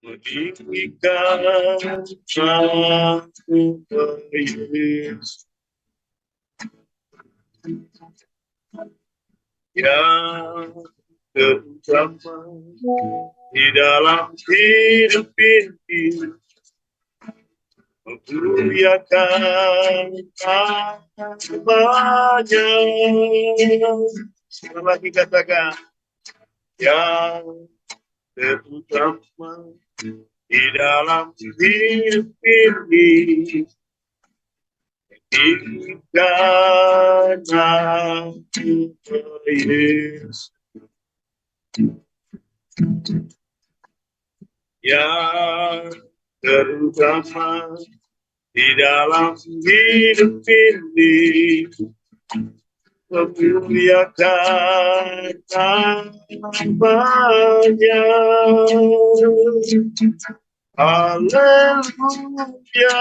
meninggikan aku ke Yesus yang terutama di dalam hidup ini, memuliakan namanya. Sekali lagi katakan, yang terutama di dalam hidup ini, meninggikan aku ke Yesus yang terutama di dalam hidup ini, memuliakan namanya. Haleluya,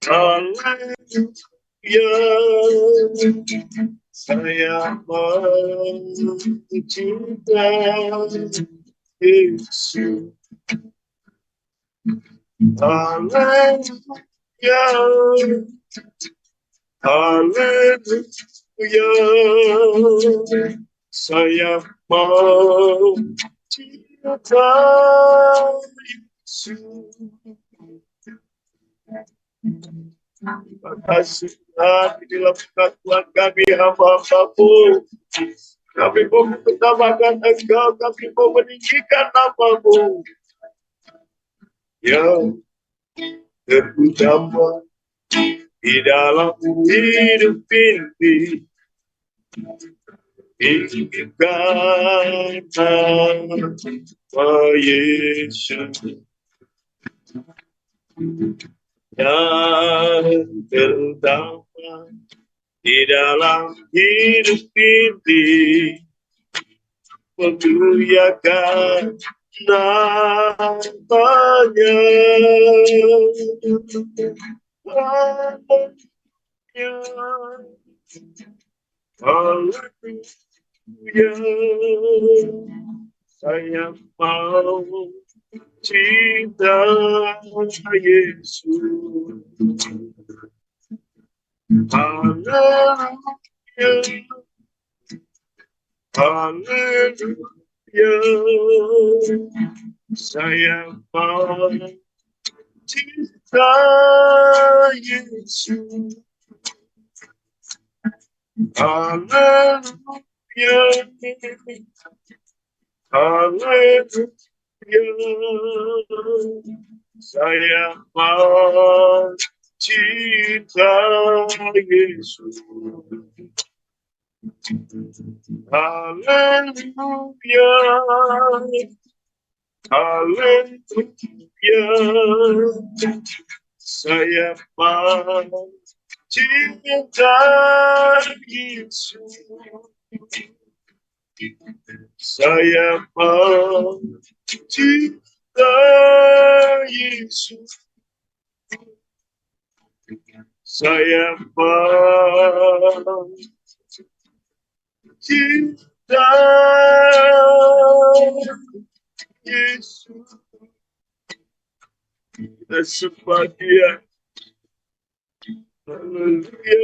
haleluya, saya mencintai Yesus. Haleluya, haleluya, saya mau cintai Yesus. Terima kasih Tuhan, inilah pengakuan kami hamba-Hambamu. Kami mau menutamakan Engkau, kami mau meninggikan nama-Mu yang terutama di dalam hidup ini. Tinggikan nama Yesus yang terutama di dalam hidup ini, memuliakan namanya. Haleluya, saya mau cinta Yesus. Haleluya, haleluya, saya mau cinta Yesus. Haleluya, haleluya, saya mau cinta Yesus. Haleluya, haleluya, saya mau cinta Yesus. Saya mau cinta Yesus. Saya mau cinta Yesus. Kita sembah Dia. Haleluya,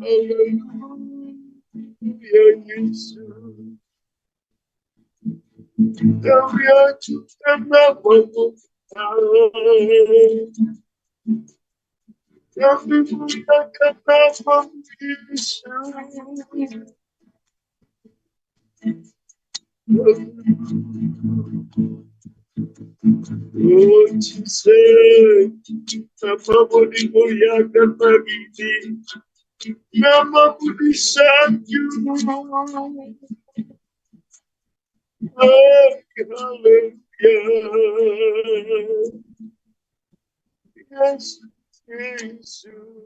haleluya Yesus. Kami ajukan nama-Mu, kami muliakan nama-Mu Yesus. Oh Jesus, nama-Mu dimuliakan pagi ini, nama-Mu disanjung. Haleluya, Yesus, Yesus.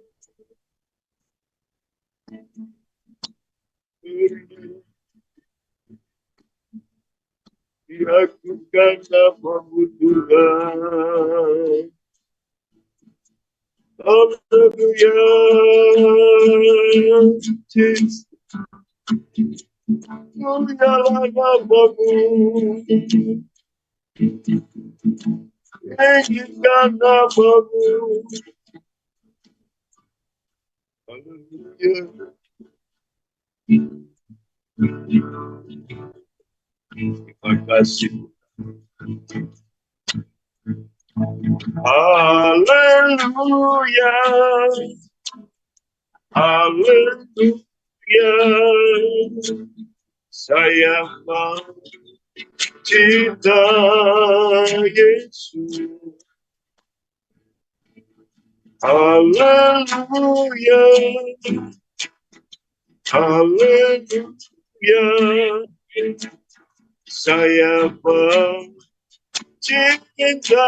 Diakukan nama-Mu Tuhan. Haleluya, Jesus. mulialah namamu, tinggikan namamu. Haleluya. Terima kasih. Haleluya. Haleluya. Saya cinta Yesus. Haleluya. Haleluya. Saya cinta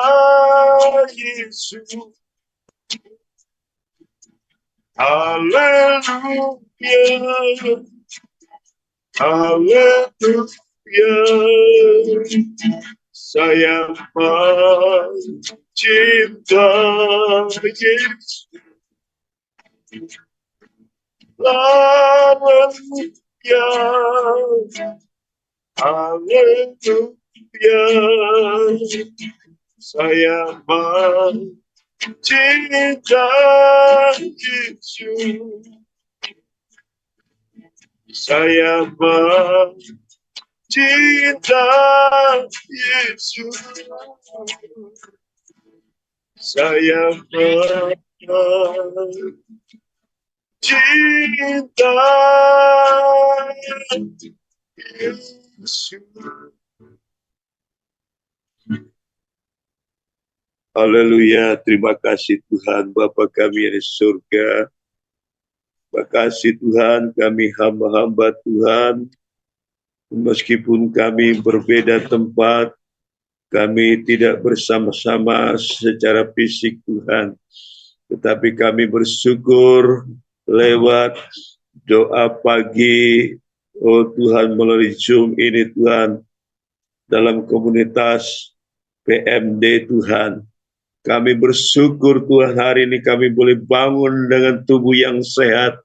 Yesus. Haleluya. Haleluya. Saya cinta Yesus. Haleluya. Haleluya. Saya cinta Yesus. Saya cinta Yesus. Saya cinta Yesus. Haleluya, terima kasih Tuhan Bapa kami yang di surga. Terima kasih Tuhan, kami hamba-hamba Tuhan. Meskipun kami berbeda tempat, kami tidak bersama-sama secara fisik Tuhan. Tetapi kami bersyukur lewat doa pagi, oh Tuhan, melalui Zoom ini Tuhan, dalam komunitas PMD Tuhan. Kami bersyukur Tuhan, hari ini kami boleh bangun dengan tubuh yang sehat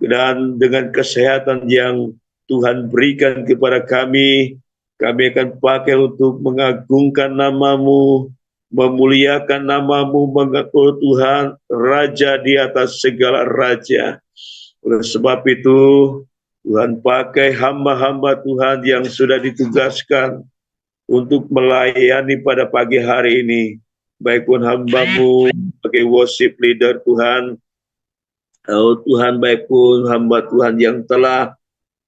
dan dengan kesehatan yang Tuhan berikan kepada kami. Kami akan pakai untuk mengagungkan nama-Mu, memuliakan nama-Mu, mengaku Tuhan, Raja di atas segala raja. Oleh sebab itu, Tuhan pakai hamba-hamba Tuhan yang sudah ditugaskan untuk melayani pada pagi hari ini. Baik pun hamba-Mu sebagai worship leader Tuhan, oh Tuhan, baik pun hamba Tuhan yang telah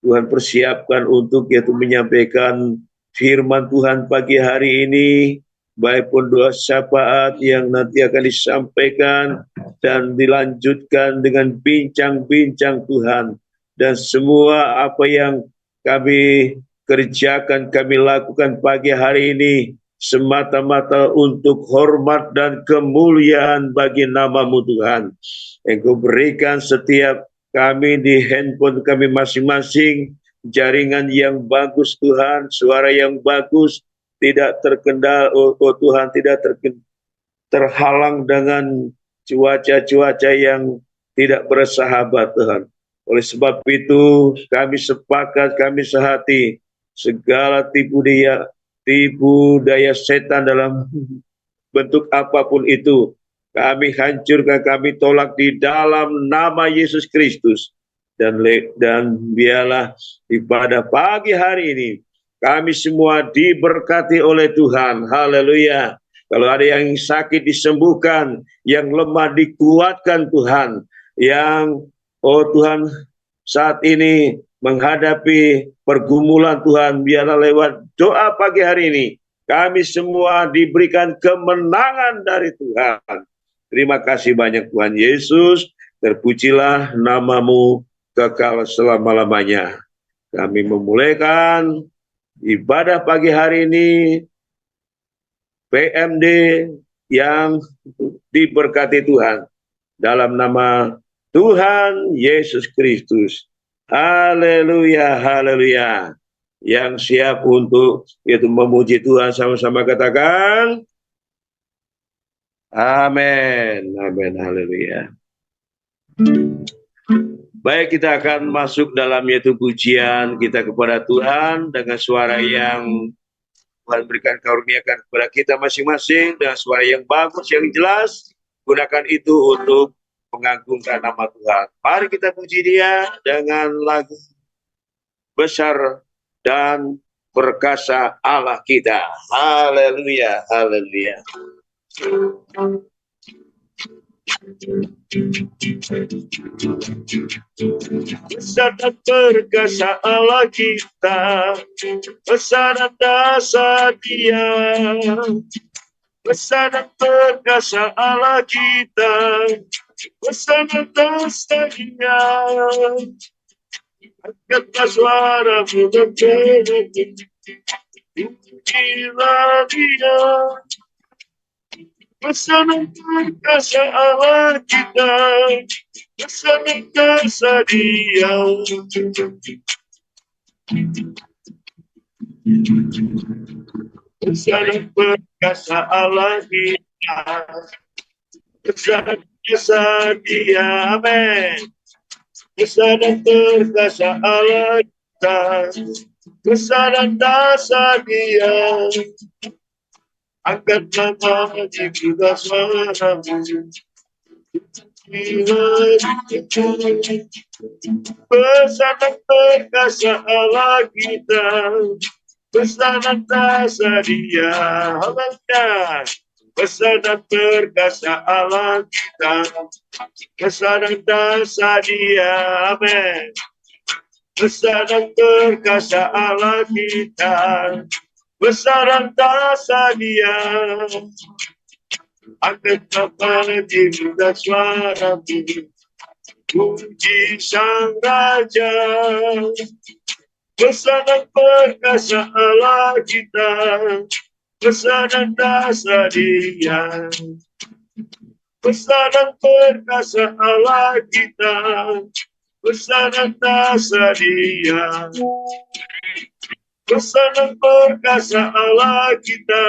Tuhan persiapkan untuk yaitu menyampaikan firman Tuhan pagi hari ini, baik pun doa syafaat yang nanti akan disampaikan dan dilanjutkan dengan bincang-bincang Tuhan. Dan semua apa yang kami kerjakan, kami lakukan pagi hari ini semata-mata untuk hormat dan kemuliaan bagi nama-Mu Tuhan. Engkau berikan setiap kami di handphone kami masing-masing jaringan yang bagus Tuhan, suara yang bagus, tidak terkendal, oh Tuhan, tidak terhalang dengan cuaca-cuaca yang tidak bersahabat Tuhan. Oleh sebab itu kami sepakat, kami sehati, segala tipu daya setan dalam bentuk apapun itu, kami hancurkan, kami tolak di dalam nama Yesus Kristus. Dan biarlah pada pagi hari ini, kami semua diberkati oleh Tuhan. Haleluya. Kalau ada yang sakit disembuhkan, yang lemah dikuatkan Tuhan. Yang, oh Tuhan, saat ini menghadapi pergumulan Tuhan, biarlah lewat doa pagi hari ini, kami semua diberikan kemenangan dari Tuhan. Terima kasih banyak Tuhan Yesus, terpujilah nama-Mu kekal selama-lamanya. Kami memulaikan ibadah pagi hari ini, PMD yang diberkati Tuhan, dalam nama Tuhan Yesus Kristus. Haleluya, haleluya. Yang siap untuk itu memuji Tuhan, sama-sama katakan amin, amin, haleluya. Baik, kita akan masuk dalam yaitu pujian kita kepada Tuhan dengan suara yang Tuhan berikan karuniakan kepada kita masing-masing dengan suara yang bagus, yang jelas. Gunakan itu untuk mengagungkan nama Tuhan. Mari kita puji Dia dengan lagu besar dan perkasa Allah kita. Haleluya, haleluya. Besar dan perkasa Allah kita, besar dan dasar Dia. Besar dan perkasa Allah kita, besar dan dasar Dia. Angkatlah suaramu dan pujilah Dia. Besar dan perkasa Allah kita, besar dan dasar Dia. Besar dan perkasa Allah kita, besar dan dasar Dia. Amin. Besar dan perkasa Allah kita, besar dan dasar Dia. Angkatlah maju kita suaramu, besar dan perkasa Allah kita, besar dan dasar Dia. Haleluya. Besar dan perkasa Allah kita, besar dan dasar Dia. Amin. Besar dan perkasa Allah kita, besar dan dasar Dia. Angkatlah maju kita suaramu, puji Sang Raja. Besar dan perkasa Allah kita, besar dan dasar Dia. Besar dan perkasa Allah kita, besar dan dasar Dia. Besar dan perkasa Allah kita,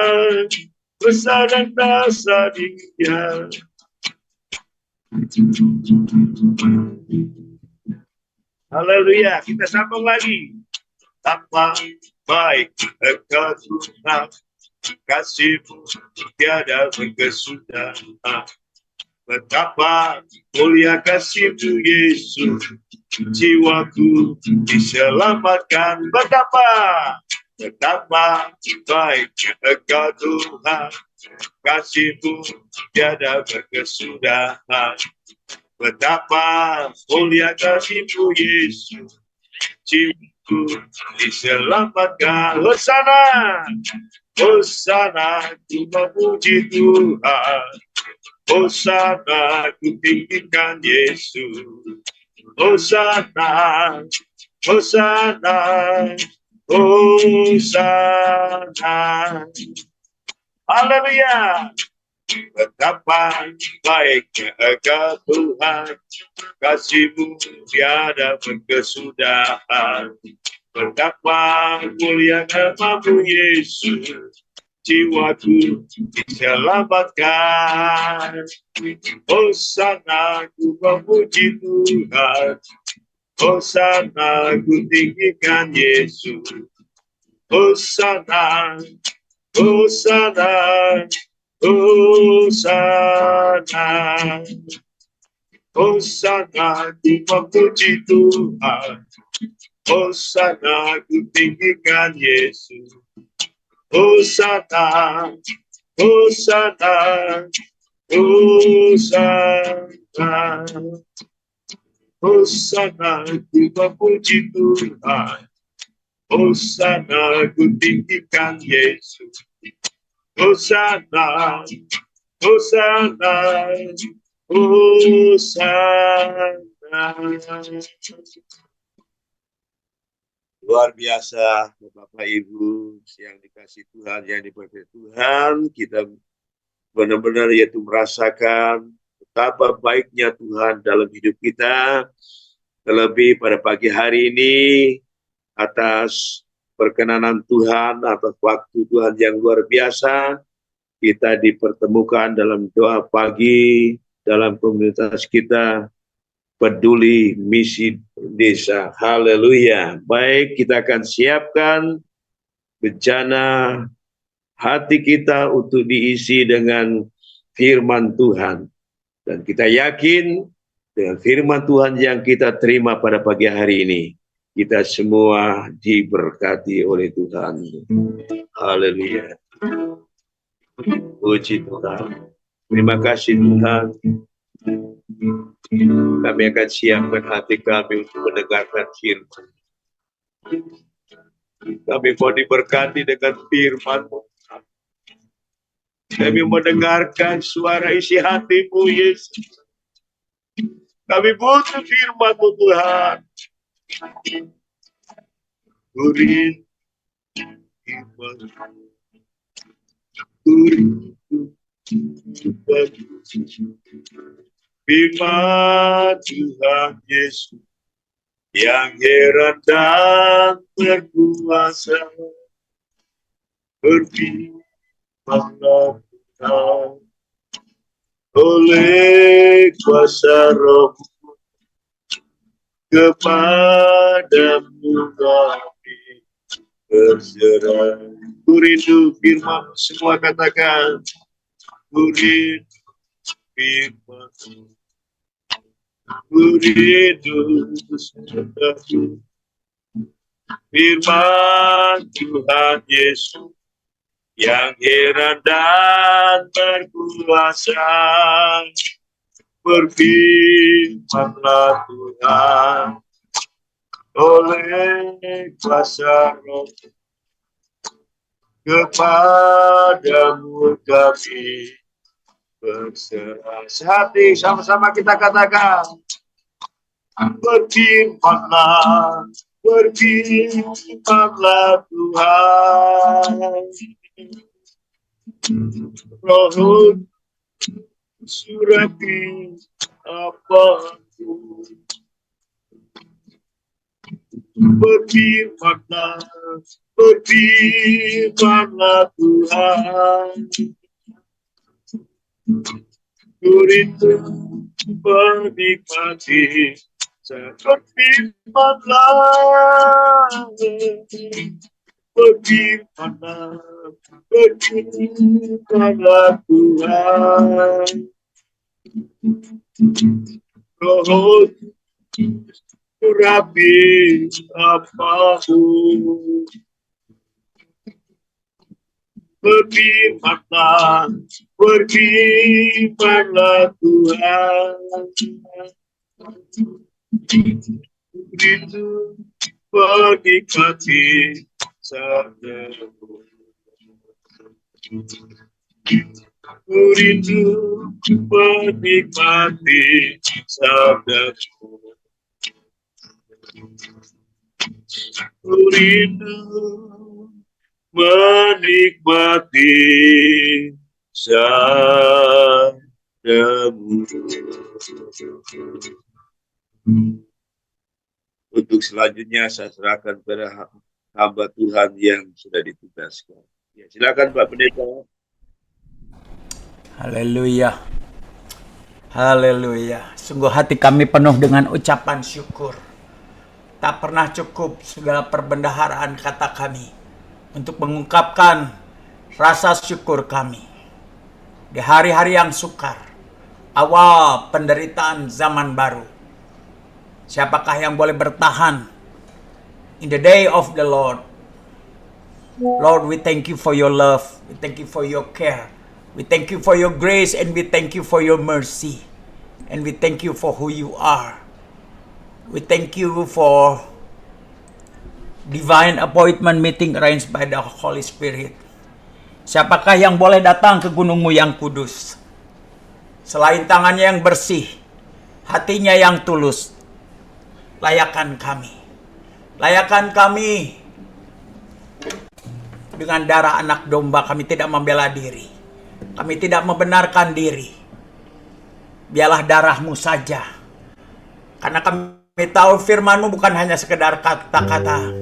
besar dan dasar Dia. Haleluya, kita sambung lagi. Apa baik Engkau Tuhan, kasih-Mu tiada berkesudahan. Betapa mulia kasih-Mu Yesus, jiwaku diselamatkan. Betapa baik Engkau Tuhan, kasih-Mu tiada berkesudahan. Betapa mulia kasih-Mu Yesus, jiwaku diselamatkan. Hosana, Hosana, ku memuji Tuhan. Hosana, ku tinggikan Yesus. Hosana, Hosana, Hosana. Haleluya. Betapa baiknya Engkau Tuhan, kasih-Mu tiada berkesudahan. Betapa mulia nama-Mu Yesus, jiwaku diselamatkan. Hosana, ku memuji Tuhan. Hosana, ku tinggikan Yesus. Hosana, Hosana, Hosana. Hosana, ku memuji Tuhan. Hosana, ku tinggikan Yesus. Hosana, Hosana, Hosana. Hosana, ku memuji Tuhan. Hosana, ku tinggikan Yesus. Hosana, Hosana, Hosana. Luar biasa, Bapak Ibu yang dikasih Tuhan, yang diberkati Tuhan, kita benar-benar yaitu merasakan betapa baiknya Tuhan dalam hidup kita. Terlebih pada pagi hari ini, atas perkenanan Tuhan, atas waktu Tuhan yang luar biasa, kita dipertemukan dalam doa pagi, dalam komunitas kita peduli misi desa. Haleluya. Baik, kita akan siapkan bejana hati kita untuk diisi dengan firman Tuhan. Dan kita yakin dengan firman Tuhan yang kita terima pada pagi hari ini, kita semua diberkati oleh Tuhan. Haleluya. Puji Tuhan. Terima kasih Tuhan. Kami akan siapkan hati kami untuk mendengarkan firman. Kami mau diberkati dengan firman-Mu. Kami mendengarkan suara isi hati-Mu, Yesus. Kami butuh firman-Mu, Tuhan. Urin, firman. Urin, firman Tuhan Yesus yang heran dan berkuasa, berfirmanlah Tuhan oleh kuasa Roh, kepadamu kami berserah. Ku rindu firman, semua katakan, ku rindu firman, ku rindu sesuatu. Firman Tuhan Yesus yang heran dan berkuasa, berfirmanlah Tuhan oleh kuasa Roh, kepadamu kami berserah. Sehati sama-sama kita katakan, berfirmanlah, berfirmanlah Tuhan. Roh surati apapun, berfirmanlah, berfirmanlah Tuhan. Ku rindu menikmati berfirmanlah, berfirmanlah, berfirmanlah Tuhan. Roh rapi apapun, berfirmanlah, berfirmanlah Tuhan. Rindu menikmati sabda-Mu, rindu menikmati sabda-Mu, rindu menikmati sabda-Mu. Untuk selanjutnya saya serahkan kepada hamba Tuhan yang sudah ditugaskan. Ya, silakan Pak Pendeta. Haleluya. Haleluya. Sungguh hati kami penuh dengan ucapan syukur. Tak pernah cukup segala perbendaharaan kata kami untuk mengungkapkan rasa syukur kami. Di hari-hari yang sukar, awal penderitaan zaman baru. Siapakah yang boleh bertahan in the day of the Lord? Lord, we thank you for your love. We thank you for your care. We thank you for your grace and we thank you for your mercy. And we thank you for who you are. We thank you for divine appointment meeting arranged by the Holy Spirit. Siapakah yang boleh datang ke gunungmu yang kudus? Selain tangannya yang bersih, hatinya yang tulus. Layakan kami. Layakan kami. Dengan darah anak domba kami tidak membela diri. Kami tidak membenarkan diri. Biarlah darah-Mu saja. Karena kami tahu firman-Mu bukan hanya sekedar kata-kata.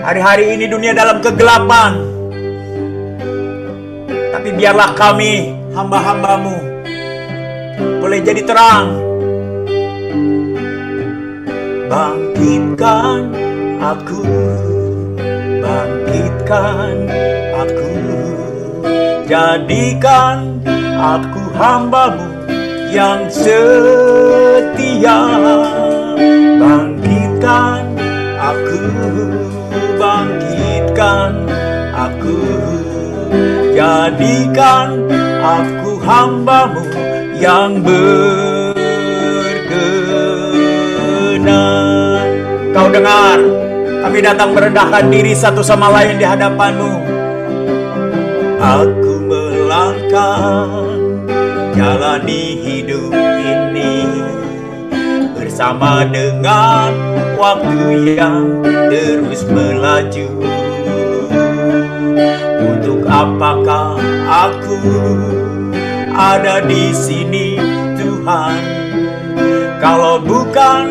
Hari-hari ini dunia dalam kegelapan. Tapi biarlah kami hamba-hambamu boleh jadi terang. Bangkitkan aku, bangkitkan aku, jadikan aku hambamu yang setia. Bangkitkan aku, bangkitkan aku, jadikan aku hambamu yang berkenan. Kau dengar, kami datang merendahkan diri satu sama lain di hadapan-Mu. Aku melangkah jalani hidup ini bersama dengan waktu yang terus melaju. Untuk apakah aku ada di sini, Tuhan, kalau bukan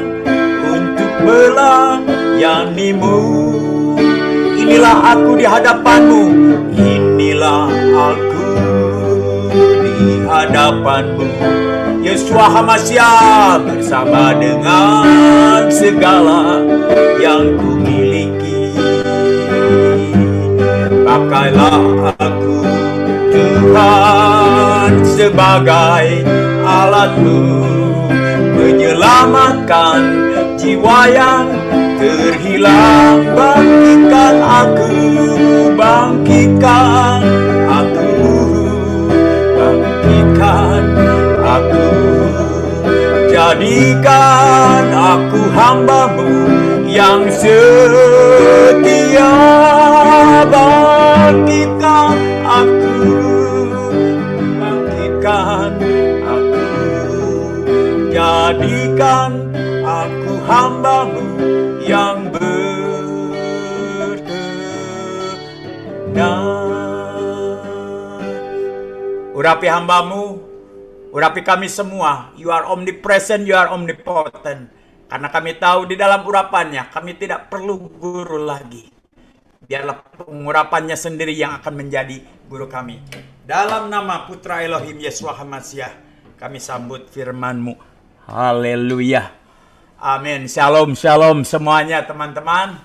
untuk melayani-Mu? Inilah aku di hadapan-Mu, inilah aku di hadapan-Mu. Yeshua HaMashiach, bersama dengan segala yang ku miliki, pakailah aku, Tuhan, sebagai alat-Mu menyelamatkan jiwa yang terhilang. Bangkitkan aku, bangkitkan aku, bangkitkan aku, jadikan aku hamba-Mu yang setia. Bangkitkan aku, bangkitkan aku, jadikan aku hamba-Mu yang berkenan. Urapi hamba-Mu, urapi kami semua. You are omnipresent, you are omnipotent. Karena kami tahu di dalam urapannya kami tidak perlu guru lagi. Biarlah pengurapannya sendiri yang akan menjadi guru kami. Dalam nama Putra Elohim Yeshua HaMashiach kami sambut firman-Mu. Haleluya. Amin. Shalom, shalom semuanya teman-teman.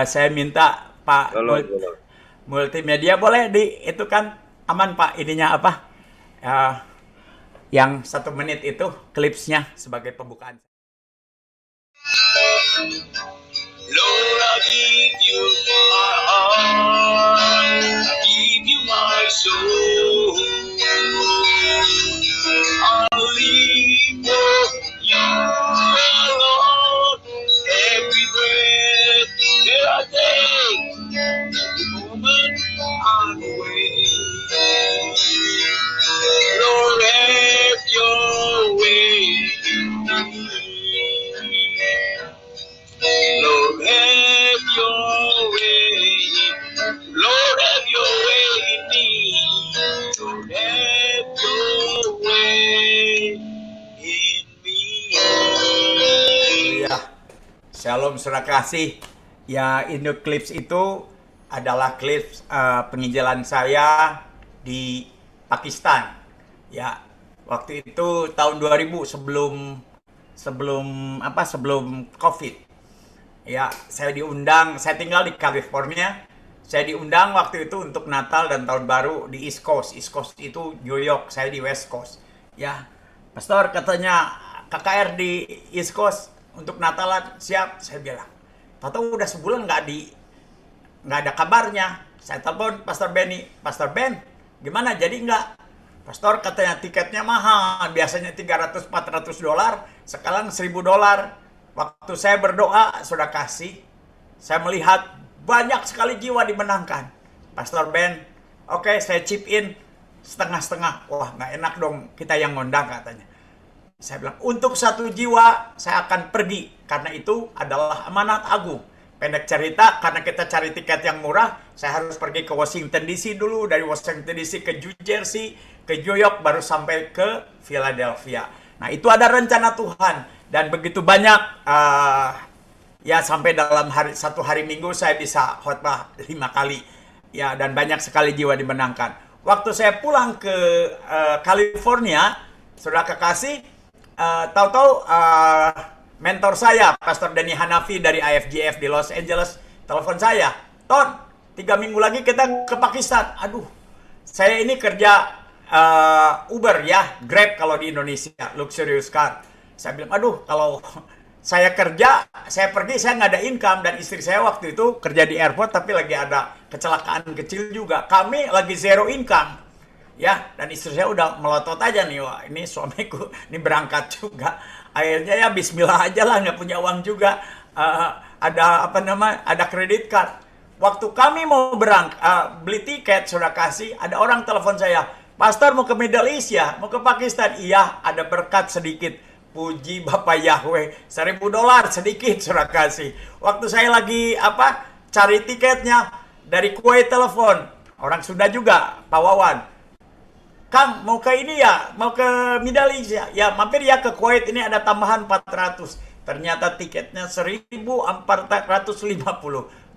Saya minta Pak Multimedia boleh itu kan aman Pak, ininya apa? Yang 1 menit itu klipsnya sebagai pembukaan. Lord, I give you my heart, I give you my soul. I'll live for you, Lord. Every breath that I take, every moment I'm away. Lord, have your way in me. Lord, have your way. Lord, have your way in me. Lord, have your way in me. Ya, shalom saudara kasih. Ya, Indo Clips itu adalah klips penginjilan saya di Pakistan. Ya, waktu itu tahun 2000 sebelum COVID. Ya, saya diundang, saya tinggal di California. Saya diundang waktu itu untuk Natal dan Tahun Baru di East Coast. East Coast itu New York, saya di West Coast. Ya, Pastor katanya KKR di East Coast untuk Natalan, siap. Saya bilang, tahu udah sebulan nggak ada kabarnya. Saya telepon Pastor Benny, Pastor Ben, gimana jadi nggak? Pastor katanya tiketnya mahal, biasanya $300-400, sekarang $1.000. Waktu saya berdoa, sudah kasih, saya melihat banyak sekali jiwa dimenangkan. Pastor Ben, oke, saya chip in setengah-setengah. Wah, nggak enak dong, kita yang ngundang katanya. Saya bilang, untuk 1 jiwa saya akan pergi, karena itu adalah amanat agung. Pendek cerita, karena kita cari tiket yang murah, saya harus pergi ke Washington DC dulu, dari Washington DC ke New Jersey, ke New York, baru sampai ke Philadelphia. Nah, itu ada rencana Tuhan. Dan begitu banyak, ya sampai dalam satu hari Minggu saya bisa khotbah 5 kali. Ya, dan banyak sekali jiwa dimenangkan. waktu saya pulang ke California, saudara kekasih, tahu-tahu mentor saya, Pastor Denny Hanafi dari IFGF di Los Angeles, telepon saya, Ton, 3 minggu lagi kita ke Pakistan. Aduh, saya ini kerja Uber ya, Grab kalau di Indonesia, luxurious car. Saya bilang, aduh, kalau saya kerja, saya pergi, saya nggak ada income. Dan istri saya waktu itu kerja di airport, tapi lagi ada kecelakaan kecil juga. Kami lagi zero income. Ya, dan istri saya udah melotot aja nih, wah ini suamiku, ini berangkat juga. Akhirnya ya bismillah aja lah, nggak punya uang juga. Ada kredit card. Waktu kami mau beli tiket, saudara kasih, ada orang telepon saya, Pastor mau ke Middle East ya, mau ke Pakistan. Iya, ada berkat sedikit. Puji Bapak Yahweh, $1.000 sedikit, saudara kasih. Waktu saya lagi cari tiketnya, dari Kuwait telepon, orang Sunda juga, Pak Wawan. Kang, mau ke ini ya, mau ke Middle East ya, ya mampir ya ke Kuwait, ini ada tambahan 400. Ternyata tiketnya 1.450.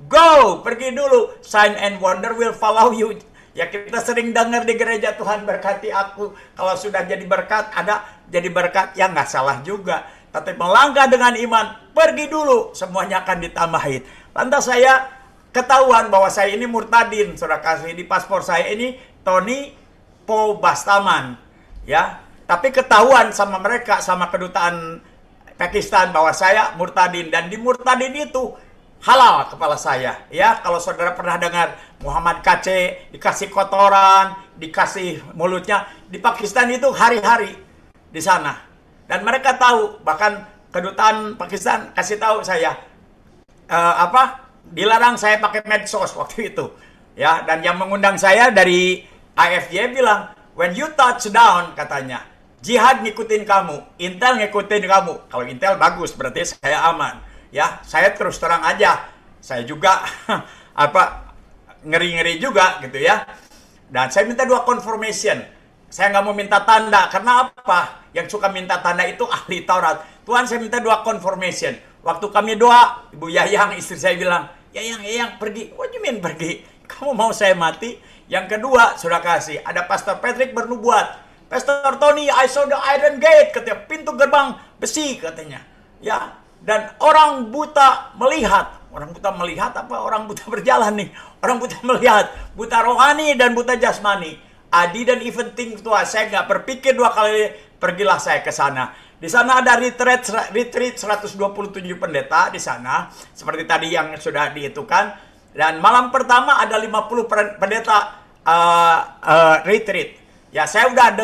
Go, pergi dulu. Sign and wonder will follow you. Ya kita sering dengar di gereja, Tuhan berkati aku. Kalau sudah jadi berkat, jadi berkat, ya nggak salah juga. Tapi melangkah dengan iman, pergi dulu, semuanya akan ditambahin. Lantas saya ketahuan bahwa saya ini murtadin, saudara kasih, di paspor saya ini Tony Po Bastaman. Ya, tapi ketahuan sama mereka, sama kedutaan Pakistan bahwa saya murtadin. Dan di murtadin itu halal kepala saya. Ya, kalau saudara pernah dengar Muhammad Kace dikasih kotoran, dikasih mulutnya, di Pakistan itu hari-hari di sana. Dan mereka tahu, bahkan kedutaan Pakistan kasih tahu saya dilarang saya pakai medsos waktu itu. Ya, dan yang mengundang saya dari IFJ bilang, when you touch down, katanya, jihad ngikutin kamu, Intel ngikutin kamu. Kalau Intel bagus, berarti saya aman. Ya, saya terus terang aja, saya juga ngeri-ngeri juga gitu ya. Dan saya minta 2 confirmation. Saya nggak mau minta tanda, karena apa? Yang suka minta tanda itu ahli Taurat. Tuhan, saya minta 2 confirmation. Waktu kami doa, Ibu Yayang istri saya bilang, Yayang pergi. What do you mean pergi? Kamu mau saya mati? Yang kedua, saudara kasih, ada Pastor Patrick bernubuat. Pastor Tony, I saw the iron gate, katanya, pintu gerbang besi katanya. Ya. Dan orang buta melihat. Orang buta melihat apa? Orang buta berjalan nih. Orang buta melihat. Buta rohani dan buta jasmani. I didn't even think twice. Saya nggak berpikir 2 kali. Pergilah saya ke sana. Di sana ada retreat 127 pendeta di sana. Seperti tadi yang sudah dihitungkan. Dan malam pertama ada 50 pendeta retreat. Ya saya udah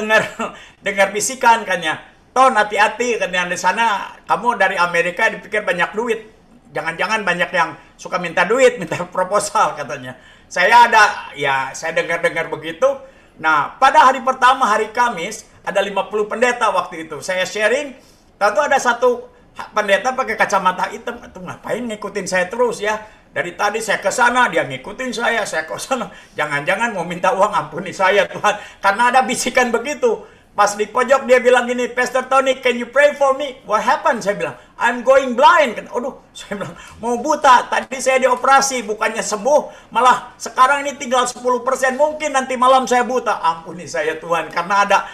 dengar bisikan kan ya. Ton, hati-hati, karena di sana kamu dari Amerika dipikir banyak duit. Jangan-jangan banyak yang suka minta duit, minta proposal katanya. Saya dengar-dengar begitu. Nah, pada hari pertama, hari Kamis, ada 50 pendeta waktu itu. Saya sharing, tentu ada satu pendeta pakai kacamata hitam. Itu ngapain ngikutin saya terus ya? Dari tadi saya ke sana, dia ngikutin saya ke sana. Jangan-jangan mau minta uang, ampuni saya Tuhan. Karena ada bisikan begitu. Pas di pojok dia bilang gini, Pastor Tony, can you pray for me? What happened? Saya bilang, I'm going blind. Aduh, saya bilang, mau buta. Tadi saya dioperasi, bukannya sembuh. Malah sekarang ini tinggal 10%. Mungkin nanti malam saya buta. Ampuni saya Tuhan, karena ada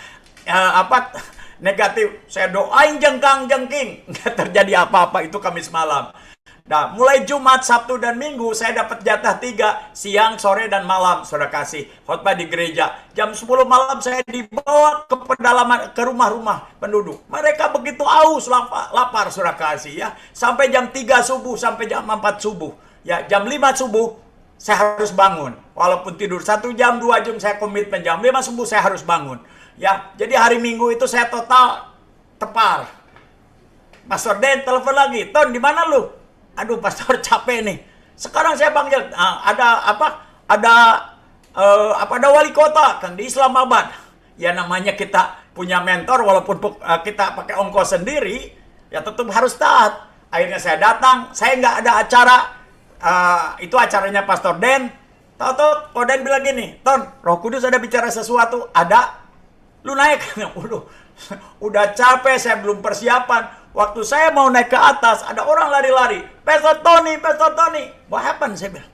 negatif. Saya doain jengkang-jengking. Nggak terjadi apa-apa, itu Kamis malam. Nah, mulai Jumat, Sabtu, dan Minggu, saya dapat jatah 3, siang, sore, dan malam, saudara kasih, khotbah di gereja. Jam 10 malam saya dibawa ke pedalaman, ke rumah-rumah penduduk. Mereka begitu aus, lapar, saudara kasih, ya. Sampai jam 3 subuh, sampai jam 4 subuh. Ya, jam 5 subuh, saya harus bangun. Walaupun tidur 1 jam, 2 jam, saya komitmen. Jam 5 subuh, saya harus bangun. Ya, jadi hari Minggu itu saya total tepar. Pastor Den telepon lagi, Ton, di mana lu? Aduh, pastor capek nih. Sekarang saya panggil, ada wali kota kan di Islamabad. Ya namanya kita punya mentor, walaupun kita pakai ongkos sendiri, ya tetap harus taat. Akhirnya saya datang, saya nggak ada acara. Itu acaranya Pastor Den. Tahu-tahu Ko Den bilang gini, Ton, Roh Kudus ada bicara sesuatu, ada. Lu naik. Udah capek, saya belum persiapan. Waktu saya mau naik ke atas, ada orang lari-lari. Pastor Tony. What happened? Saya bilang,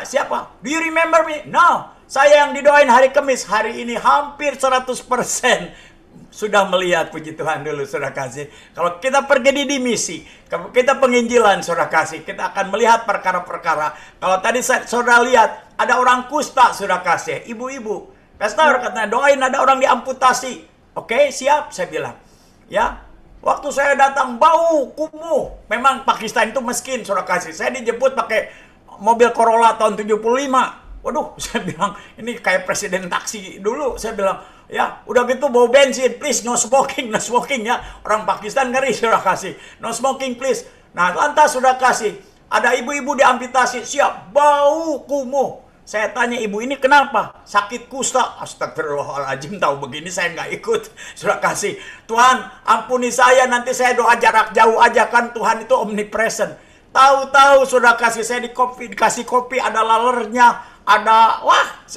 siapa? Do you remember me? No. Saya yang didoain hari Kamis, hari ini hampir 100% sudah melihat, puji Tuhan dulu, saudara kasih. Kalau kita pergi di misi, kalau kita penginjilan, saudara kasih, kita akan melihat perkara-perkara. Kalau tadi saudara lihat, ada orang kusta, saudara kasih, ibu-ibu. Pastor katanya, doain ada orang diamputasi. Oke, siap, saya bilang. Ya, waktu saya datang, bau, kumuh. Memang Pakistan itu miskin, saudara kasih. Saya dijemput pakai mobil Corolla tahun 75. Waduh, saya bilang, ini kayak presiden taksi dulu. Saya bilang, ya, udah gitu bau bensin, please no smoking ya. Orang Pakistan ngeri, sudah kasih. No smoking please. Nah, lantas sudah kasih. Ada ibu-ibu diamputasi, siap, bau, kumuh. Saya tanya, ibu ini kenapa? Sakit kusta. Astagfirullahaladzim, tahu begini saya nggak ikut. Sudah kasih. Tuhan, ampuni saya, nanti saya doa jarak jauh aja, kan Tuhan itu omnipresent. Tahu-tahu sudah kasih, saya dikasih kopi, ada lalernya. Ada,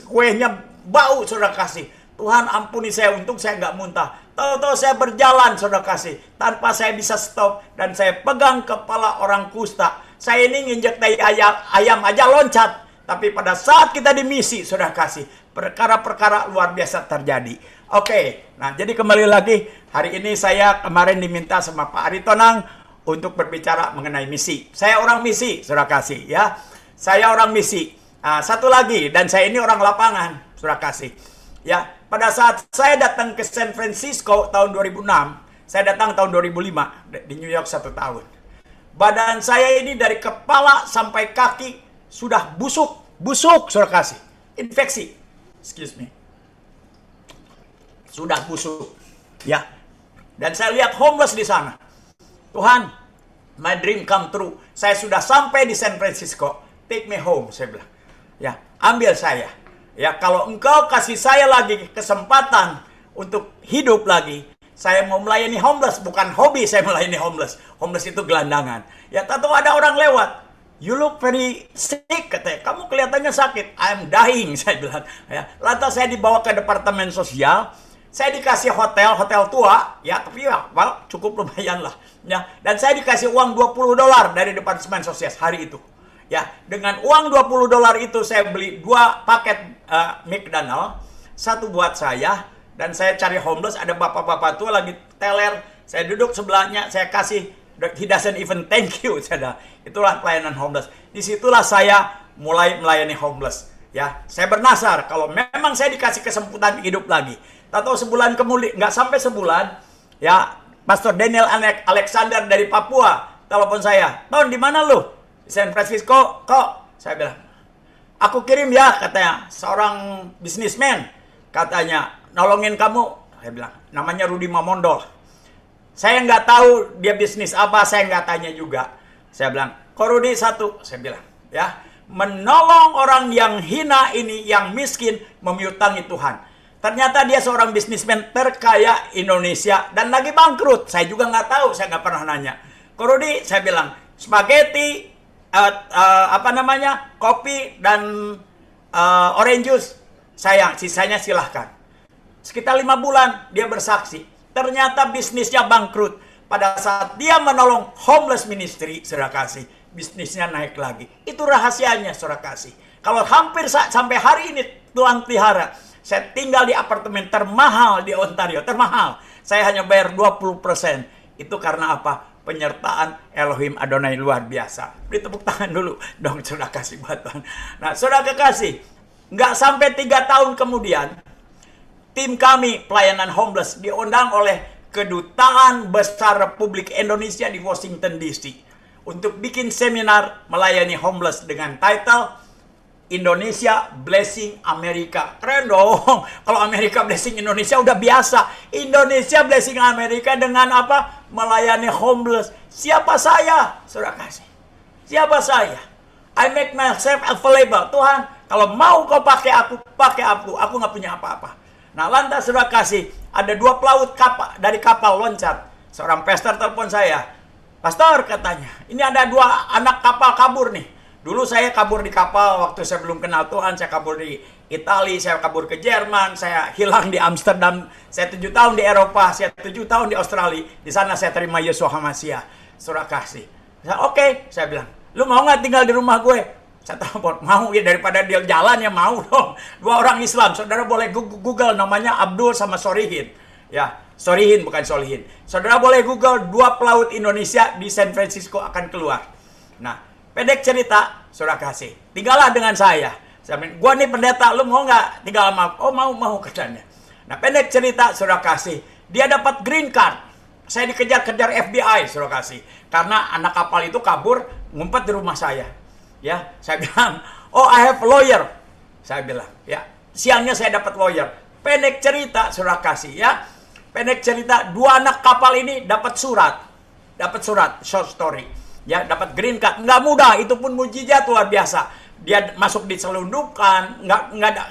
kuenya bau, saudara kasih. Tuhan ampuni saya, untung saya nggak muntah. Tahu-tahu saya berjalan, saudara kasih, tanpa saya bisa stop. Dan saya pegang kepala orang kusta. Saya ini nginjek tai ayam aja loncat. Tapi pada saat kita di misi, saudara kasih, perkara-perkara luar biasa terjadi. Oke, nah jadi kembali lagi. Hari ini saya kemarin diminta sama Pak Aritonang untuk berbicara mengenai misi. Saya orang misi, saudara kasih, ya. Saya orang misi. Nah, satu lagi, dan saya ini orang lapangan, saudara kasih. Ya, pada saat saya datang ke San Francisco tahun 2006, saya datang tahun 2005 di New York 1 tahun. Badan saya ini dari kepala sampai kaki sudah busuk, saudara kasih. Infeksi, excuse me. Sudah busuk, ya. Dan saya lihat homeless di sana. Tuhan, my dream come true. Saya sudah sampai di San Francisco. Take me home, saya bilang. Ya, ambil saya. Ya, kalau engkau kasih saya lagi kesempatan untuk hidup lagi, saya mau melayani homeless, bukan hobi saya melayani homeless. Homeless itu gelandangan. Ya, tahu ada orang lewat. You look very sick, katanya. Kamu kelihatannya sakit. I'm dying, saya bilang. Ya, lantas saya dibawa ke departemen sosial. Saya dikasih hotel tua, ya, tapi ya, well, cukup lumayan lah. Ya, dan saya dikasih uang $20 dari departemen sosial hari itu. Ya, dengan uang $20 itu saya beli 2 paket McDonald, 1 buat saya, dan saya cari homeless, ada bapak-bapak tua lagi teler, saya duduk sebelahnya, saya kasih, he doesn't even thank you, itulah pelayanan homeless. Disitulah saya mulai melayani homeless. Ya, saya bernasar kalau memang saya dikasih kesempatan hidup lagi. Tahu sebulan kemudian, nggak sampai sebulan, ya, Pastor Daniel Alexander dari Papua telepon saya, "Ton, di mana lu?" San Francisco. Kok? Saya bilang, aku kirim ya, katanya, seorang bisnismen, katanya, nolongin kamu. Saya bilang, namanya Rudy Mamondol. Saya nggak tahu dia bisnis apa, saya nggak tanya juga. Saya bilang, kok Rudy satu? Saya bilang, ya, menolong orang yang hina ini, yang miskin, memiutangi Tuhan. Ternyata dia seorang bisnismen terkaya Indonesia dan lagi bangkrut. Saya juga nggak tahu, saya nggak pernah nanya. Kok Rudy? Saya bilang, spaghetti, kopi dan orange juice, sayang, sisanya silahkan. Sekitar 5 bulan dia bersaksi, ternyata bisnisnya bangkrut. Pada saat dia menolong homeless ministry, saudara kasih, bisnisnya naik lagi. Itu rahasianya, saudara kasih. Kalau hampir sampai hari ini Tuhan pelihara, saya tinggal di apartemen termahal di Ontario, termahal. Saya hanya bayar 20%. Itu karena apa? Penyertaan Elohim Adonai luar biasa. Beri tepuk tangan dulu dong, saudara kasih buat Tuhan. Nah, saudara kekasih, nggak sampai 3 tahun kemudian, tim kami pelayanan homeless diundang oleh Kedutaan Besar Republik Indonesia di Washington DC untuk bikin seminar melayani homeless dengan title Indonesia Blessing Amerika. Keren dong. Kalau Amerika Blessing Indonesia udah biasa. Indonesia Blessing Amerika dengan apa? Melayani homeless. Siapa saya? Saudara kasih. Siapa saya? I make myself available. Tuhan, kalau mau kau pakai aku, pakai aku. Aku nggak punya apa-apa. Nah, lantas saudara kasih, ada 2 pelaut dari kapal loncat. Seorang pastor telepon saya. Pastor, katanya, ini ada 2 anak kapal kabur nih. Dulu saya kabur di kapal waktu saya belum kenal Tuhan. Saya kabur di Italia, saya kabur ke Jerman, saya hilang di Amsterdam. Saya 7 tahun di Eropa, saya 7 tahun di Australia. Di sana saya terima Yesus HaMashiach. Saudara kasih. Oke, saya bilang, lu mau nggak tinggal di rumah gue? Saya telepon, mau ya, daripada dia jalan ya mau dong. Dua orang Islam, saudara boleh Google namanya Abdul sama Solihin. Ya, Solihin bukan Solihin. Saudara boleh Google dua pelaut Indonesia di San Francisco akan keluar. Nah, pendek cerita, saudara kasih. Tinggallah dengan saya. Saya bilang, gua nih pendeta, lu mau nggak tinggal sama? Oh mau katanya. Nah, pendek cerita, saudara kasih. Dia dapat green card. Saya dikejar-kejar FBI, saudara kasih. Karena anak kapal itu kabur, ngumpet di rumah saya. Ya, saya bilang, oh I have lawyer. Saya bilang, ya, siangnya saya dapat lawyer. Pendek cerita, saudara kasih, ya. Pendek cerita, dua anak kapal ini dapat surat, short story, ya, dapat green card. Nggak mudah, itu pun mujizat luar biasa. Dia masuk diselundupkan,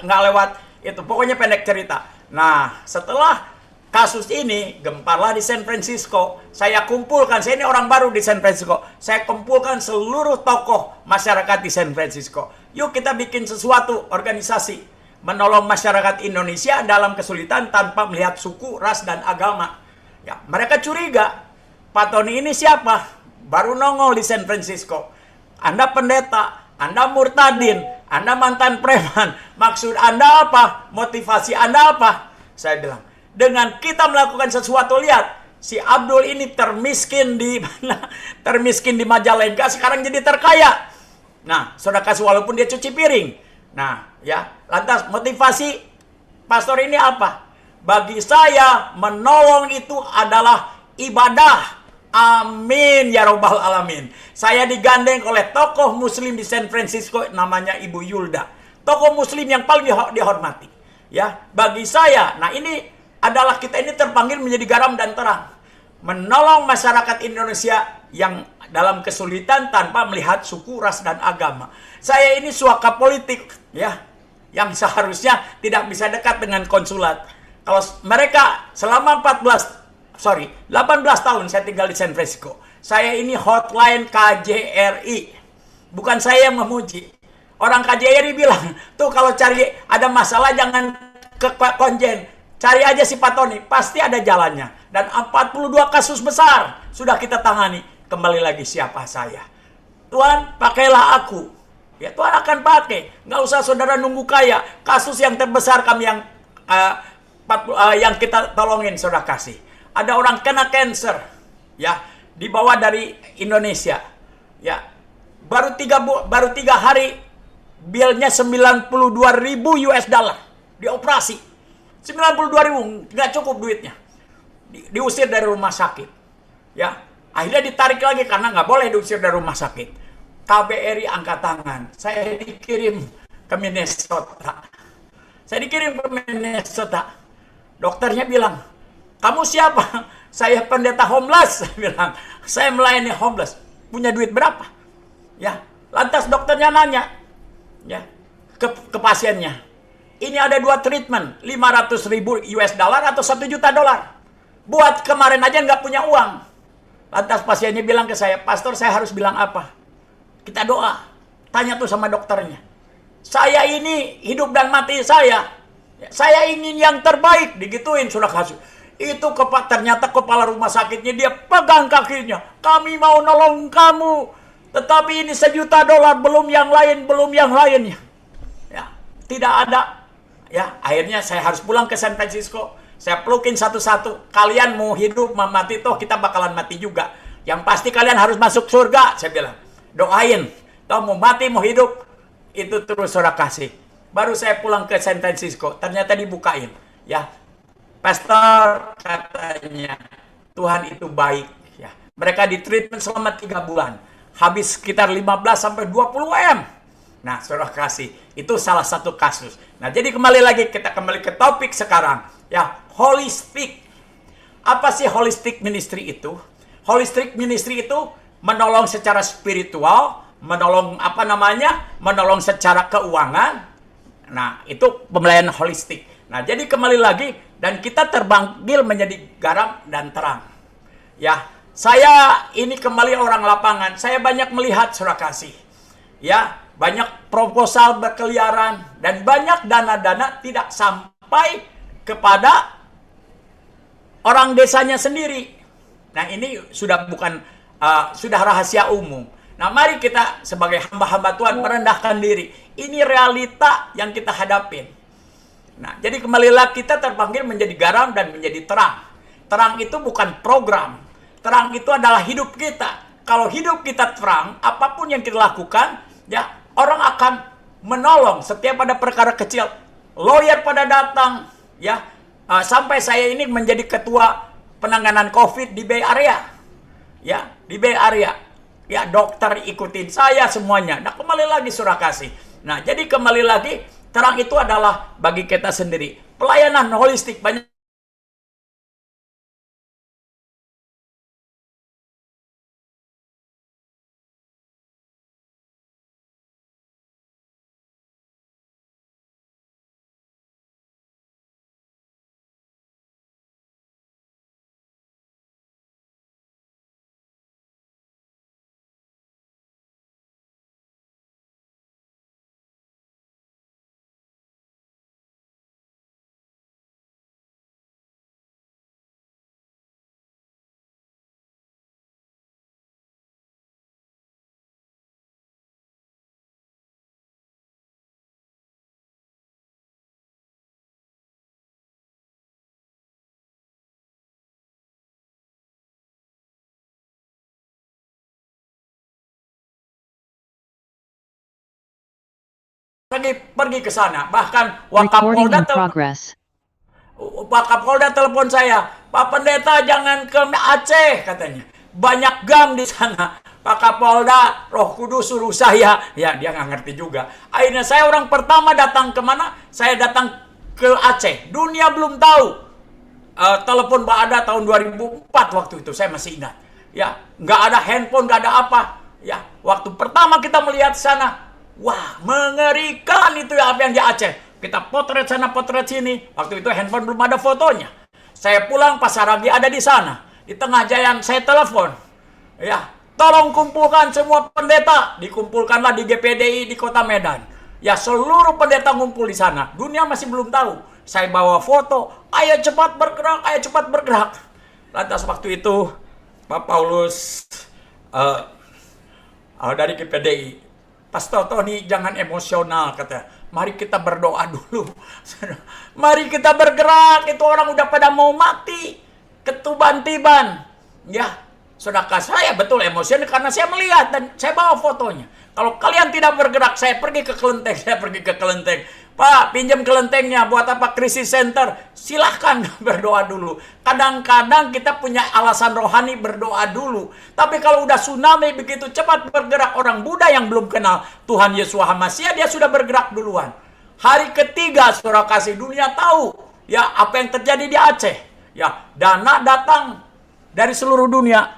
nggak lewat itu. Pokoknya pendek cerita. Nah, setelah kasus ini gemparlah di San Francisco. Saya kumpulkan, saya ini orang baru di San Francisco. Saya kumpulkan seluruh tokoh masyarakat di San Francisco. Yuk kita bikin sesuatu, organisasi menolong masyarakat Indonesia dalam kesulitan tanpa melihat suku, ras, dan agama. Ya, mereka curiga, Pak Tony ini siapa? Baru nongol di San Francisco. Anda pendeta, Anda murtadin, Anda mantan preman. Maksud Anda apa? Motivasi Anda apa? Saya bilang, dengan kita melakukan sesuatu, lihat, si Abdul ini termiskin di mana? Termiskin di Majalengka, sekarang jadi terkaya. Nah, saudara kasih, walaupun dia cuci piring. Nah, ya, lantas motivasi pastor ini apa? Bagi saya, menolong itu adalah ibadah. Amin ya robbal alamin. Saya digandeng oleh tokoh muslim di San Francisco, namanya Ibu Yulda. Tokoh muslim yang paling dihormati. Ya, bagi saya, nah ini adalah kita ini terpanggil menjadi garam dan terang. Menolong masyarakat Indonesia yang dalam kesulitan tanpa melihat suku, ras, dan agama. Saya ini suaka politik, ya, yang seharusnya tidak bisa dekat dengan konsulat. Kalau mereka selama 18 tahun saya tinggal di San Francisco. Saya ini hotline KJRI. Bukan saya yang memuji. Orang KJRI bilang, tuh kalau cari ada masalah jangan ke konjen. Cari aja si Pak Tony, pasti ada jalannya. Dan 42 kasus besar sudah kita tangani. Kembali lagi, siapa saya? Tuhan, pakailah aku. Ya, Tuhan akan pakai. Nggak usah saudara nunggu kaya. Kasus yang terbesar kami yang kita tolongin, saudara kasih. Ada orang kena cancer, ya, dibawa dari Indonesia. Ya, baru 3 hari, bilnya 92.000 US dollar. Dioperasi. 92.000, nggak cukup duitnya. Diusir dari rumah sakit. Ya, akhirnya ditarik lagi karena nggak boleh diusir dari rumah sakit. KBRI angkat tangan. Saya dikirim ke Minnesota. Dokternya bilang, kamu siapa? Saya pendeta homeless. Saya bilang, saya melayani homeless. Punya duit berapa? Ya, lantas dokternya nanya, ya, ke pasiennya. Ini ada 2 treatment, 500.000 US dollar atau 1 juta dolar. Buat kemarin aja nggak punya uang. Lantas pasiennya bilang ke saya, Pastor, saya harus bilang apa? Kita doa. Tanya tuh sama dokternya. Saya ini hidup dan mati saya. Saya ingin yang terbaik. Digituin sudah kasus. Itu ternyata kepala rumah sakitnya dia pegang kakinya. Kami mau nolong kamu. Tetapi ini 1 juta dolar, belum yang lainnya. Ya, tidak ada. Ya, akhirnya saya harus pulang ke San Francisco. Saya pelukin satu-satu. Kalian mau hidup, mau mati, toh kita bakalan mati juga. Yang pasti kalian harus masuk surga, saya bilang. Doain. Toh mau mati, mau hidup, itu terus saudara kasih. Baru saya pulang ke San Francisco. Ternyata dibukain. Ya, Pastor katanya, Tuhan itu baik. Ya, mereka di treatment selama 3 bulan. Habis sekitar 15-20 M. Nah, saudara kasih, itu salah satu kasus. Nah, jadi kita kembali ke topik sekarang. Ya, holistic. Apa sih holistic ministry itu? Holistic ministry itu menolong secara spiritual, menolong menolong secara keuangan. Nah, itu pembelajaran holistik. Nah, jadi kembali lagi, dan kita terpanggil menjadi garam dan terang. Ya, saya ini kembali orang lapangan. Saya banyak melihat, saudara kasih. Ya, banyak proposal berkeliaran dan banyak dana-dana tidak sampai kepada orang desanya sendiri. Nah, ini sudah sudah rahasia umum. Nah, mari kita sebagai hamba-hamba Tuhan merendahkan diri. Ini realita yang kita hadapin. Nah, jadi kembali lagi kita terpanggil menjadi garam dan menjadi terang. Terang itu bukan program. Terang itu adalah hidup kita. Kalau hidup kita terang, apapun yang kita lakukan, ya orang akan menolong setiap ada perkara kecil. Lawyer pada datang, ya sampai saya ini menjadi ketua penanganan COVID di Bay Area, ya di Bay Area. Ya, dokter ikutin saya semuanya. Nah, kembali lagi surah kasih. Nah, jadi kembali lagi, terang itu adalah bagi kita sendiri. Pelayanan holistik banyak. Pergi ke sana. Bahkan Recording Wakapolda in progress. Telepon saya, Pak Pendeta jangan ke Aceh katanya. Banyak gang di sana. Pak Kapolda, Roh Kudus suruh saya. Ya, dia nggak ngerti juga. Akhirnya saya orang pertama datang kemana? Saya datang ke Aceh. Dunia belum tahu. Telepon Pak Ada tahun 2004 waktu itu, saya masih ingat. Ya, nggak ada handphone, nggak ada apa. Ya, waktu pertama kita melihat sana, wah, mengerikan itu ya apa yang di Aceh. Kita potret sana, potret sini. Waktu itu handphone belum ada fotonya. Saya pulang, Pak Saragi ada di sana. Di tengah jalan saya telepon. Ya, tolong kumpulkan semua pendeta. Dikumpulkanlah di GPDI di Kota Medan. Ya, seluruh pendeta ngumpul di sana. Dunia masih belum tahu. Saya bawa foto. Ayo cepat bergerak, ayo cepat bergerak. Lantas waktu itu Pak Paulus dari GPDI, Pastor Tony jangan emosional, kata. Mari kita berdoa dulu. Mari kita bergerak. Itu orang udah pada mau mati. Ketuban-tiban. Ya, saudara saya betul emosional karena saya melihat dan saya bawa fotonya. Kalau kalian tidak bergerak, saya pergi ke kelenteng. Saya pergi ke kelenteng. Pak, pinjam kelentengnya buat apa? Krisis center. Silahkan berdoa dulu. Kadang-kadang kita punya alasan rohani berdoa dulu. Tapi kalau udah tsunami begitu cepat bergerak, orang Buddha yang belum kenal Tuhan Yesus Hamasiah, dia sudah bergerak duluan. Hari ketiga, saudara kasih, dunia tahu ya apa yang terjadi di Aceh. Ya, dana datang dari seluruh dunia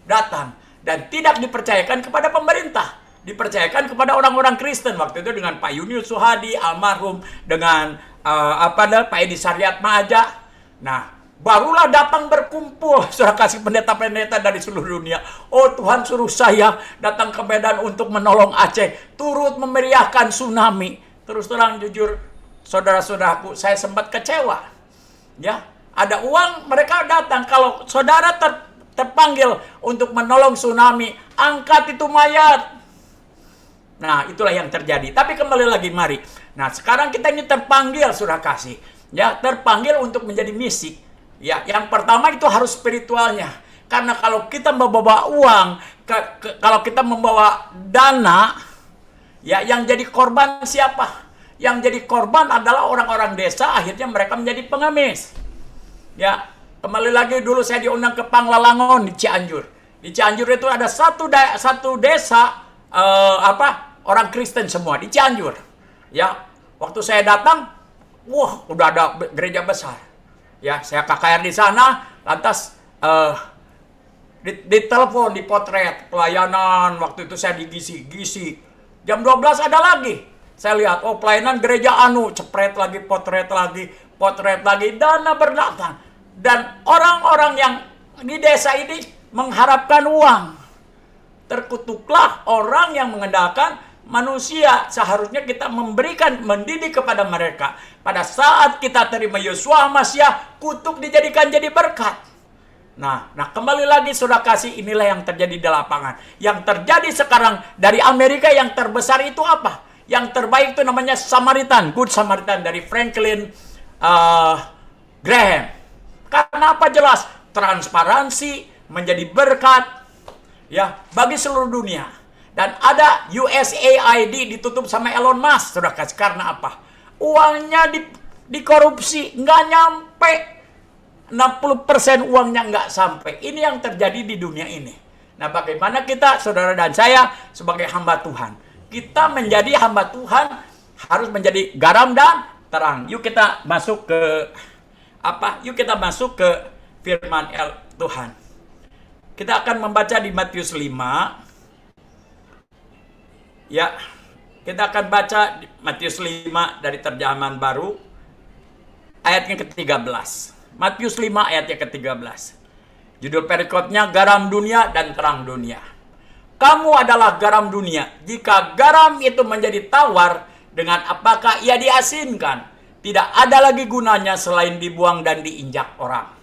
datang dan tidak dipercayakan kepada pemerintah. Dipercayakan kepada orang-orang Kristen waktu itu dengan Pak Yunius Suhadi almarhum, dengan Pak Edi Saryat Maja. Nah, barulah datang berkumpul saudara kasih pendeta-pendeta dari seluruh dunia. Oh, Tuhan suruh saya datang ke Medan untuk menolong Aceh, turut memeriahkan tsunami. Terus terang jujur, saudara-saudaraku, saya sempat kecewa. Ya, ada uang mereka datang. Kalau saudara terpanggil untuk menolong tsunami, angkat itu mayat. Nah, itulah yang terjadi. Tapi kembali lagi, mari. Nah, sekarang kita ini terpanggil, saudara kasih. Ya, terpanggil untuk menjadi misi. Ya, yang pertama itu harus spiritualnya. Karena kalau kita membawa uang, kalau kita membawa dana, ya, yang jadi korban siapa? Yang jadi korban adalah orang-orang desa, akhirnya mereka menjadi pengemis. Ya, kembali lagi dulu saya diundang ke Panglalangon di Cianjur. Di Cianjur itu ada satu desa, orang Kristen semua di Cianjur. Ya, waktu saya datang, wah, udah ada gereja besar. Ya, saya KKR di sana, lantas ditelepon, dipotret pelayanan. Waktu itu saya digisi-gisi. Jam 12 ada lagi. Saya lihat, oh, pelayanan gereja cepret lagi, potret lagi, dana berdatang. Dan orang-orang yang di desa ini mengharapkan uang. Terkutuklah orang yang mengendalikan manusia. Seharusnya kita mendidik kepada mereka. Pada saat kita terima Yesus Hamasiah, kutuk dijadikan jadi berkat. Nah, kembali lagi saudara kasih, inilah yang terjadi di lapangan. Yang terjadi sekarang dari Amerika yang terbesar itu apa? Yang terbaik itu namanya Samaritan, Good Samaritan dari Franklin Graham. Karena apa? Jelas transparansi menjadi berkat ya bagi seluruh dunia. Dan ada USAID ditutup sama Elon Musk, saudara kasih. Karena apa? Uangnya dikorupsi, nggak nyampe 60% uangnya nggak sampai. Ini yang terjadi di dunia ini. Nah, bagaimana kita, saudara dan saya, sebagai hamba Tuhan? Kita menjadi hamba Tuhan harus menjadi garam dan terang. Yuk kita masuk ke Yuk kita masuk ke firman Tuhan. Kita akan membaca di Matius 5. Ya, kita akan baca Matius 5 dari terjemahan baru ayatnya ke-13. Matius 5 ayatnya ke-13. Judul perikopnya garam dunia dan terang dunia. Kamu adalah garam dunia. Jika garam itu menjadi tawar, dengan apakah ia diasinkan? Tidak ada lagi gunanya selain dibuang dan diinjak orang.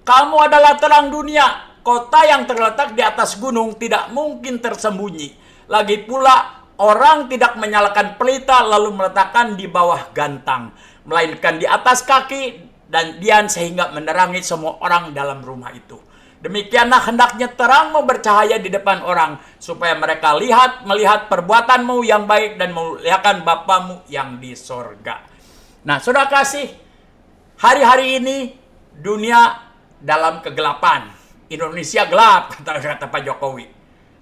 Kamu adalah terang dunia. Kota yang terletak di atas gunung tidak mungkin tersembunyi. Lagi pula orang tidak menyalakan pelita lalu meletakkan di bawah gantang, melainkan di atas kaki dan dian sehingga menerangi semua orang dalam rumah itu. Demikianlah hendaknya terangmu bercahaya di depan orang, supaya mereka melihat perbuatanmu yang baik dan memuliakan Bapamu yang di sorga. Nah, saudara kasih, hari-hari ini dunia dalam kegelapan. Indonesia gelap, kata Pak Jokowi.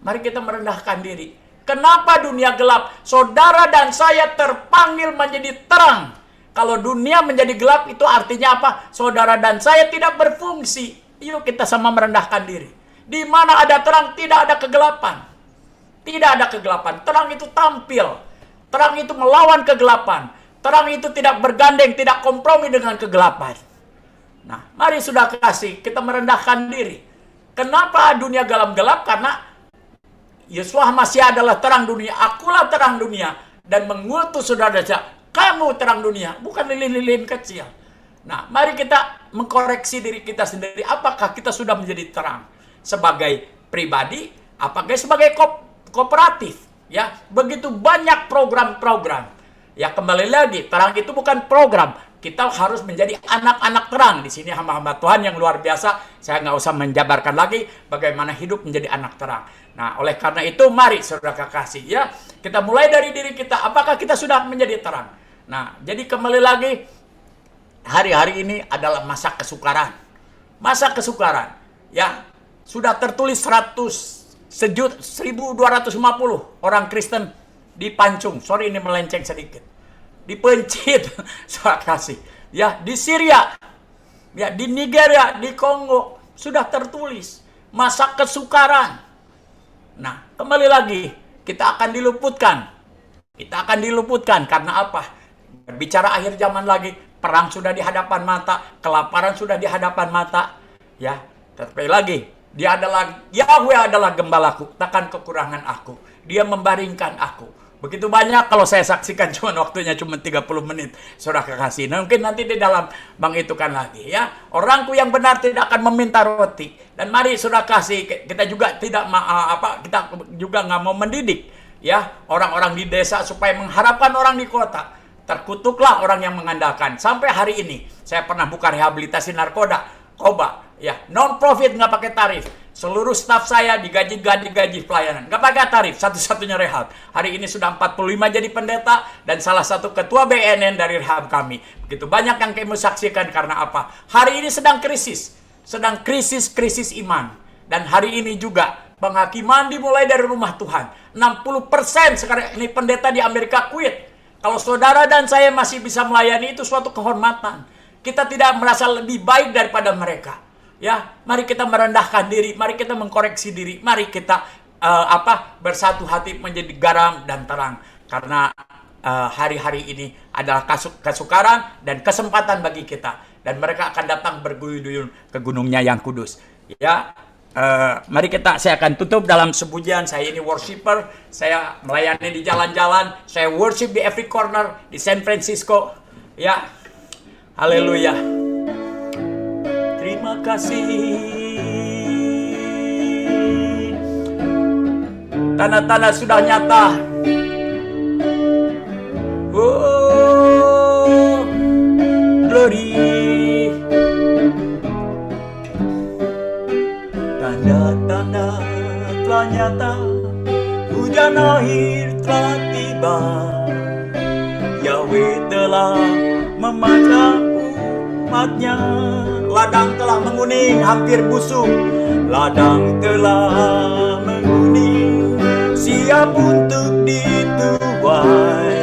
Mari kita merendahkan diri. Kenapa dunia gelap? Saudara dan saya terpanggil menjadi terang. Kalau dunia menjadi gelap itu artinya apa? Saudara dan saya tidak berfungsi. Yuk kita sama merendahkan diri. Di mana ada terang tidak ada kegelapan. Tidak ada kegelapan. Terang itu tampil. Terang itu melawan kegelapan. Terang itu tidak bergandeng, tidak kompromi dengan kegelapan. Nah, mari sudah kasih kita merendahkan diri. Kenapa dunia gelap-gelap? Karena Yesus masih adalah terang dunia. Akulah terang dunia. Dan mengutus saudara saja. Kamu terang dunia, bukan lilin-lilin kecil. Nah, mari kita mengkoreksi diri kita sendiri. Apakah kita sudah menjadi terang? Sebagai pribadi, apakah sebagai kooperatif? Ya, begitu banyak program-program. Ya, kembali lagi, terang itu bukan program. Kita harus menjadi anak-anak terang. Di sini hamba-hamba Tuhan yang luar biasa. Saya nggak usah menjabarkan lagi bagaimana hidup menjadi anak terang. Nah, oleh karena itu, mari saudara kasih ya. Kita mulai dari diri kita. Apakah kita sudah menjadi terang? Nah, jadi kembali lagi, hari-hari ini adalah masa kesukaran. Masa kesukaran, ya. Sudah tertulis 1.250 orang Kristen dipancung. Sorry ini melenceng sedikit. Dipencit, saya kasih. Ya, di Syria, ya, di Nigeria, di Kongo, sudah tertulis. Masa kesukaran. Nah, kembali lagi, kita akan diluputkan. Kita akan diluputkan karena apa? Berbicara akhir zaman lagi, perang sudah di hadapan mata, kelaparan sudah di hadapan mata, ya. Tapi lagi, Yahweh adalah gembalaku, takkan kekurangan aku. Dia membaringkan aku. Begitu banyak kalau saya saksikan waktunya cuma 30 menit, saudara kekasih. Nah, mungkin nanti di dalam Bang itu kan lagi, ya. Orangku yang benar tidak akan meminta roti. Dan mari saudara kasih, kita juga tidak kita juga nggak mau mendidik, ya, orang-orang di desa supaya mengharapkan orang di kota. Terkutuklah orang yang mengandalkan. Sampai hari ini, saya pernah buka rehabilitasi narkoba, ya, non-profit, nggak pakai tarif. Seluruh staf saya digaji pelayanan. Nggak pakai tarif, satu-satunya rehab. Hari ini sudah 45 jadi pendeta, dan salah satu ketua BNN dari rehab kami. Begitu banyak yang kami saksikan karena apa? Hari ini sedang krisis iman. Dan hari ini juga, penghakiman dimulai dari rumah Tuhan. 60% sekarang ini pendeta di Amerika quit. Kalau saudara dan saya masih bisa melayani, itu suatu kehormatan. Kita tidak merasa lebih baik daripada mereka. Ya, mari kita merendahkan diri, mari kita mengkoreksi diri, mari kita bersatu hati menjadi garam dan terang. Karena hari-hari ini adalah kesukaran dan kesempatan bagi kita. Dan mereka akan datang berduyun-duyun ke gunungnya yang kudus. Ya. Mari saya akan tutup dalam sepujian. Saya ini worshiper, saya melayani di jalan-jalan, saya worship di every corner di San Francisco, ya. Haleluya. Terima kasih Tanda-tanda sudah nyata. Oh, glory. Tanda-tanda telah nyata, hujan akhir telah tiba. Yahweh telah memajang umatnya. Ladang telah menguning, hampir busuk. Ladang telah menguning, siap untuk dituai.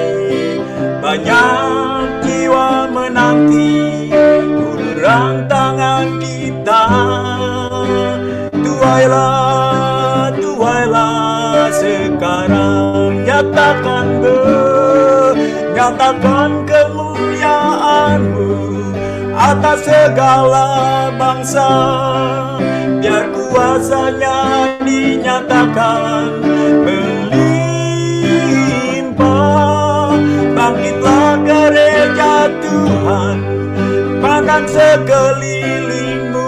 Banyak jiwa menanti uluran tangan kita. Tuailah, tuailah sekarang, nyatakan kemuliaan-Mu atas segala bangsa. Biar kuasanya dinyatakan melimpah. Bangkitlah gereja Tuhan, pandang sekelilingmu.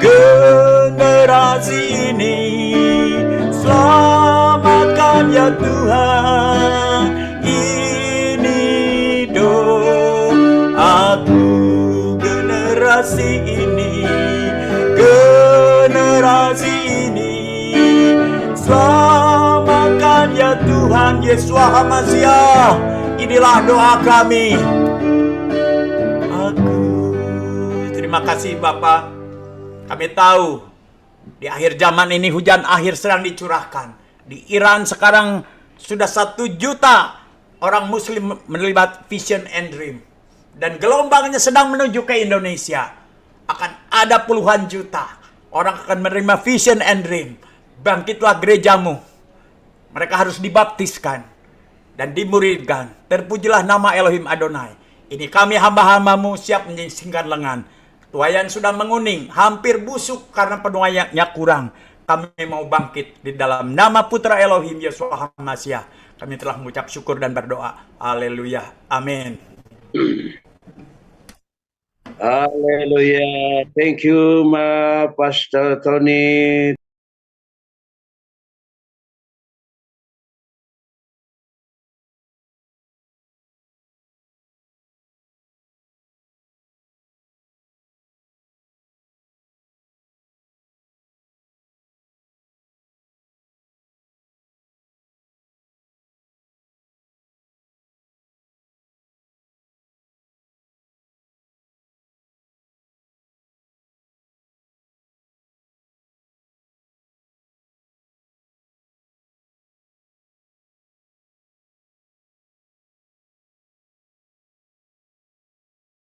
Generasi ini selamatkan ya Tuhan. Ini doaku. Generasi ini selamatkan ya Tuhan Yesus HaMasiah. Inilah doa kami. Terima kasih Bapa. Kami tahu di akhir zaman ini hujan akhir sedang dicurahkan. Di Iran sekarang sudah 1 juta orang Muslim menerlibat Vision and Dream. Dan gelombangnya sedang menuju ke Indonesia. Akan ada puluhan juta orang akan menerima Vision and Dream. Bangkitlah gerejamu. Mereka harus dibaptiskan dan dimuridkan. Terpujilah nama Elohim Adonai. Ini kami hamba-hambamu siap menyingkirkan lengan. Tuaian sudah menguning, hampir busuk karena penuaiannya kurang. Kami mau bangkit di dalam nama Putra Elohim Yeshua HaMasiah. Kami telah mengucap syukur dan berdoa. Haleluya. Amin. Haleluya. Thank you, Pastor Tony.